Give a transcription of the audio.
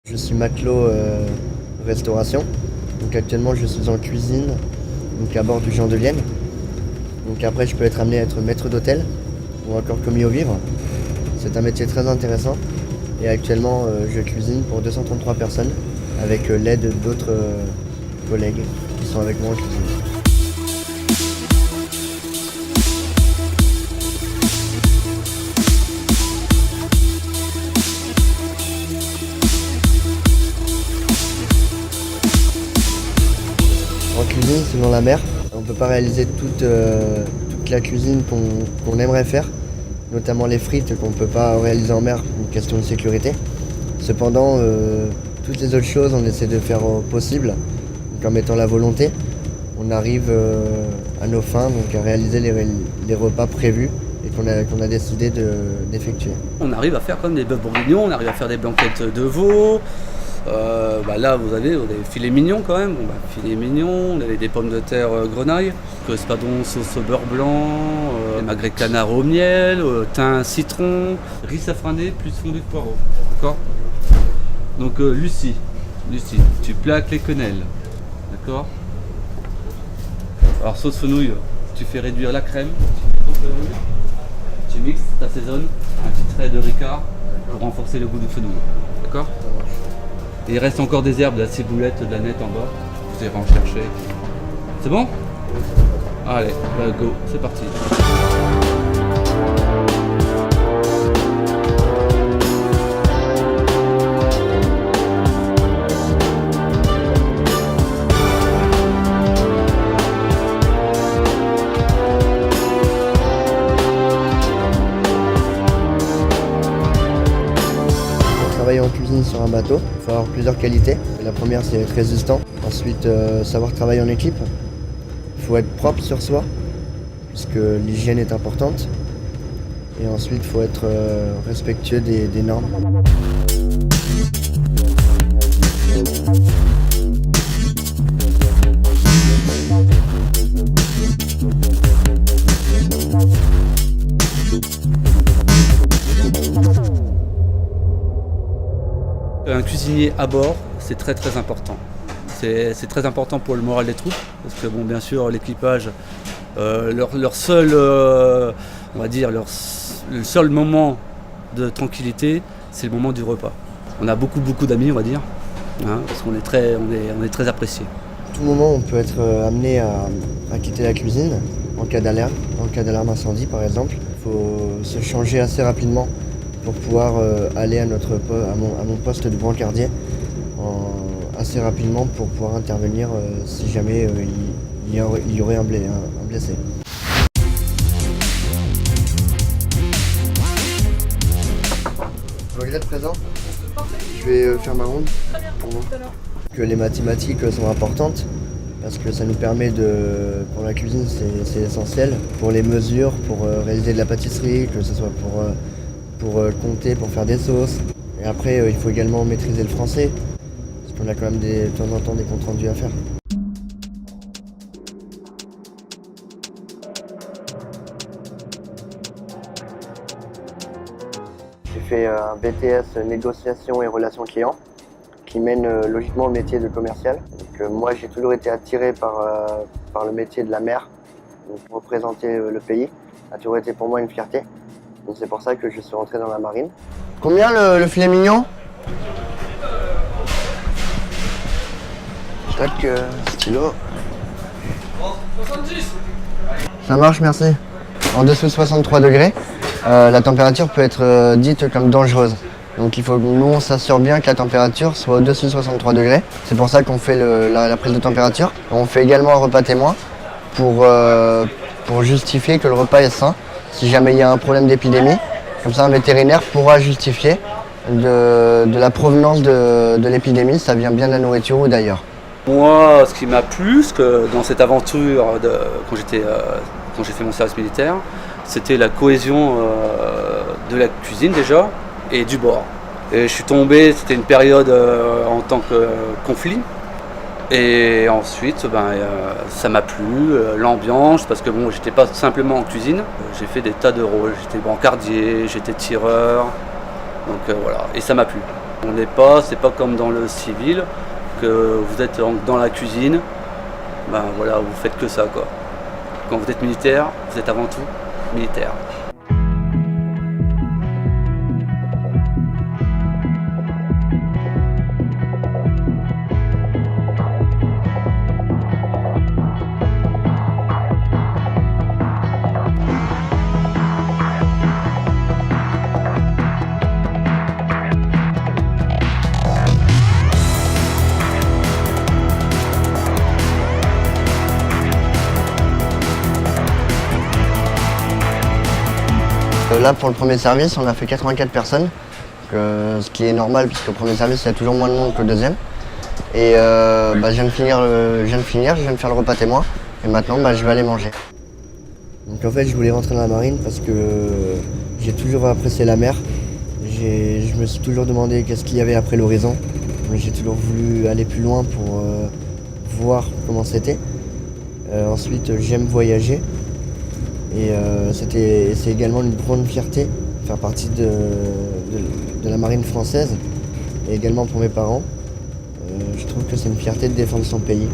Je suis matelot restauration. Donc actuellement je suis en cuisine, donc à bord du Jean de Vienne. Donc après je peux être amené à être maître d'hôtel ou encore commis aux vivres. C'est un métier très intéressant. Et actuellement je cuisine pour 233 personnes avec l'aide d'autres collègues qui sont avec moi en cuisine. En cuisine, c'est dans la mer. On ne peut pas réaliser toute la cuisine qu'on aimerait faire, notamment les frites qu'on ne peut pas réaliser en mer, une question de sécurité. Cependant, toutes les autres choses, on essaie de faire au possible. Donc, en mettant la volonté, on arrive à nos fins, donc à réaliser les repas prévus et qu'on a décidé d'effectuer. On arrive à faire comme des bœufs bourguignons, on arrive à faire des blanquettes de veau. Là vous avez filet mignon quand même, filet mignon, on avait des pommes de terre grenaille, espadon sauce beurre blanc, magret canard au miel, thym citron, riz safrané plus fondu de poireau, d'accord. Donc Lucie, tu plaques les quenelles, d'accord. Alors sauce fenouil, tu fais réduire la crème, tu mixes, tu assaisonnes, un petit trait de ricard pour renforcer le goût du fenouil, d'accord. Et il reste encore des herbes, de la ciboulette, de la nette en bas. Vous irez en chercher. C'est bon? Allez, go, c'est parti. Travailler en cuisine sur un bateau, il faut avoir plusieurs qualités. La première, c'est être résistant. Ensuite, savoir travailler en équipe. Il faut être propre sur soi, puisque l'hygiène est importante. Et ensuite, il faut être respectueux des normes. Un cuisinier à bord, c'est très très important. C'est très important pour le moral des troupes, parce que bon, bien sûr, l'équipage, leur seul, on va dire, le seul moment de tranquillité, c'est le moment du repas. On a beaucoup d'amis, on va dire, hein, parce qu'on est très appréciés. À tout moment, on peut être amené à quitter la cuisine en cas d'alarme incendie par exemple. Il faut se changer assez rapidement pour pouvoir aller à mon poste de brancardier assez rapidement pour pouvoir intervenir si jamais il y aurait un blessé. Vous êtes présent? Je vais faire ma ronde. Très bien, tout à l'heure. Que les mathématiques sont importantes parce que ça nous permet pour la cuisine c'est essentiel, pour les mesures, pour réaliser de la pâtisserie, que ce soit pour compter, pour faire des sauces. Et après, il faut également maîtriser le français, parce qu'on a quand même de temps en temps des comptes rendus à faire. J'ai fait un BTS négociation et relations clients, qui mène logiquement au métier de commercial. Donc, moi, j'ai toujours été attiré par le métier de la mer, donc représenter le pays. Ça a toujours été pour moi une fierté. Donc c'est pour ça que je suis rentré dans la marine. Combien le filet mignon? Tac, stylo. 70. Ça marche, merci. En dessous de 63 degrés, la température peut être dite comme dangereuse. Donc nous on s'assure bien que la température soit au-dessus de 63 degrés. C'est pour ça qu'on fait la prise de température. On fait également un repas témoin pour justifier que le repas est sain. Si jamais il y a un problème d'épidémie, comme ça un vétérinaire pourra justifier de la provenance de l'épidémie, ça vient bien de la nourriture ou d'ailleurs. Moi, ce qui m'a plu dans cette aventure quand j'ai fait mon service militaire, c'était la cohésion de la cuisine déjà et du bord. Et je suis tombé, c'était une période en tant que conflit. Et ensuite, ça m'a plu, l'ambiance, parce que bon, j'étais pas simplement en cuisine, j'ai fait des tas de rôles, j'étais brancardier, j'étais tireur, donc voilà, et ça m'a plu. C'est pas comme dans le civil, que vous êtes dans la cuisine, ben voilà, vous faites que ça quoi. Quand vous êtes militaire, vous êtes avant tout militaire. Là, pour le premier service, on a fait 84 personnes, ce qui est normal puisque le premier service, il y a toujours moins de monde que le deuxième. Et je viens de finir, je viens de faire le repas témoin et maintenant je vais aller manger. Donc en fait, je voulais rentrer dans la marine parce que j'ai toujours apprécié la mer. Je me suis toujours demandé qu'est-ce qu'il y avait après l'horizon. J'ai toujours voulu aller plus loin pour voir comment c'était. Ensuite, j'aime voyager. Et c'est également une grande fierté de faire partie de la marine française et également pour mes parents. Je trouve que c'est une fierté de défendre son pays.